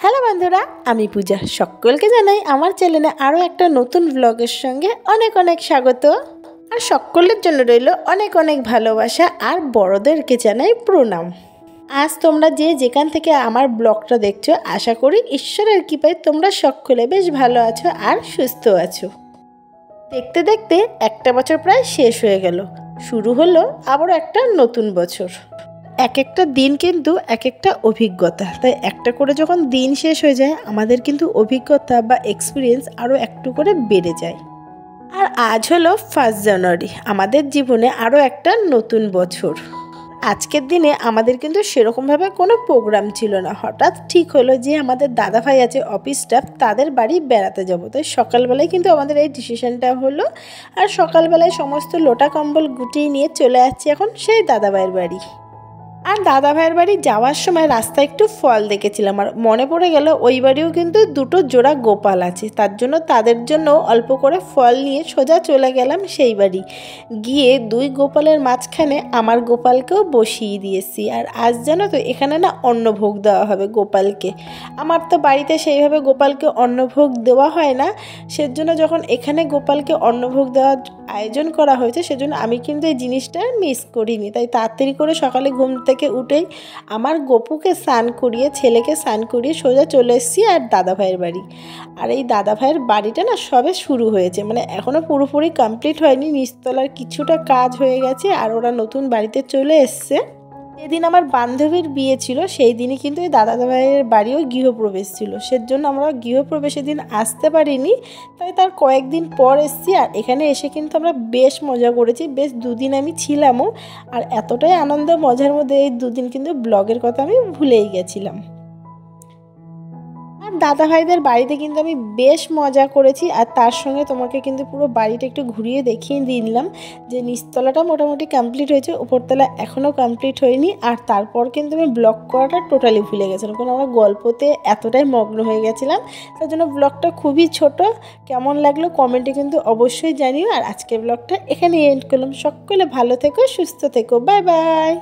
Hello বন্ধুরা, আমি পূজা। সকলকে জানাই আমার চ্যানেলে আরও একটা নতুন ব্লগের সঙ্গে অনেক অনেক স্বাগত। আর সকলের জন্য রইল অনেক অনেক ভালোবাসা, আর বড়দেরকে জানাই প্রণাম। আজ তোমরা যে যেখান থেকে আমার ব্লগটা দেখছো, আশা করি ঈশ্বরের কৃপায় তোমরা সকলে বেশ ভালো আছো আর সুস্থ আছো। দেখতে দেখতে একটা বছর প্রায় শেষ হয়ে গেল, শুরু হলো আবারও একটা নতুন বছর। এক একটা দিন কিন্তু এক একটা অভিজ্ঞতা, তাই একটা করে যখন দিন শেষ হয়ে যায় আমাদের কিন্তু অভিজ্ঞতা বা এক্সপিরিয়েন্স আরও একটু করে বেড়ে যায়। আর আজ হলো 1 জানুয়ারি, আমাদের জীবনে আরও একটা নতুন বছর। আজকের দিনে আমাদের কিন্তু সেরকমভাবে কোনো প্রোগ্রাম ছিল না। হঠাৎ ঠিক হলো যে আমাদের দাদা ভাই আছে অফিস স্টাফ, তাদের বাড়ি বেড়াতে যাবো। তাই সকালবেলায় কিন্তু আমাদের এই ডিসিশনটা হলো। আর সকালবেলায় সমস্ত লোটা কম্বল গুটিয়ে নিয়ে চলে যাচ্ছি এখন সেই দাদা ভাইয়ের বাড়ি। আর দাদা ভাইয়ের বাড়ি যাওয়ার সময় রাস্তায় একটু ফল দেখেছিলাম, আর মনে পড়ে গেল ওই বাড়িও কিন্তু দুটো জোড়া গোপাল আছে। তার জন্য তাদের জন্য অল্প করে ফল নিয়ে সোজা চলে গেলাম সেই বাড়ি। গিয়ে দুই গোপালের মাঝখানে আমার গোপালকেও বসিয়ে দিয়েছি। আর আজ জানো তো এখানে না অন্নভোগ দেওয়া হবে গোপালকে। আমার তো বাড়িতে সেইভাবে গোপালকে অন্নভোগ দেওয়া হয় না, সেজন্য যখন এখানে গোপালকে অন্নভোগ দেওয়ার আয়োজন করা হয়েছে সেজন্য আমি কিন্তু এই জিনিসটা মিস করিনি। তাই তাড়াতাড়ি করে সকালে ঘুম থেকে উঠেই আমার গপুকে স্নান করিয়ে, ছেলেকে স্নান করিয়ে সোজা চলে এসেছি আর দাদা ভাইয়ের বাড়ি। আর এই দাদা ভাইয়ের বাড়িটা না সবে শুরু হয়েছে, মানে এখনও পুরোপুরি কমপ্লিট হয়নি। নিচতলার কিছুটা কাজ হয়ে গেছে আর ওরা নতুন বাড়িতে চলে এসছে। যেদিন আমার বান্ধবীর বিয়ে ছিল সেই দিনই কিন্তু এই দাদা ভাইয়ের বাড়িও গৃহপ্রবেশ ছিল, সেজন্য আমরা গৃহপ্রবেশের দিন আসতে পারিনি, তাই তার কয়েকদিন পর এসেছি। আর এখানে এসে কিন্তু আমরা বেশ মজা করেছি, বেশ দুদিন আমি ছিলামও। আর এতটাই আনন্দ মজার মধ্যে এই দুদিন কিন্তু ব্লগের কথা আমি ভুলেই গেছিলাম। আর দাদা ভাইদের বাড়িতে কিন্তু আমি বেশ মজা করেছি। আর তার সঙ্গে তোমাকে কিন্তু পুরো বাড়িটা একটু ঘুরিয়ে দেখিয়ে দিয়ে দিলাম যে নিচতলাটা মোটামুটি কমপ্লিট হয়েছে, উপরতলা এখনও কমপ্লিট হয়নি। আর তারপর কিন্তু আমি ব্লগ করাটা টোটালি ভুলে গেছিলাম, কারণ আমরা গল্পতে এতটাই মগ্ন হয়ে গেছিলাম। তার জন্য ব্লগটা খুবই ছোট। কেমন লাগলো কমেন্টে কিন্তু অবশ্যই জানিও। আর আজকের ব্লগটা এখানেই এন্ড করলাম। সকলে ভালো থেকো, সুস্থ থেকো, বাই বাই।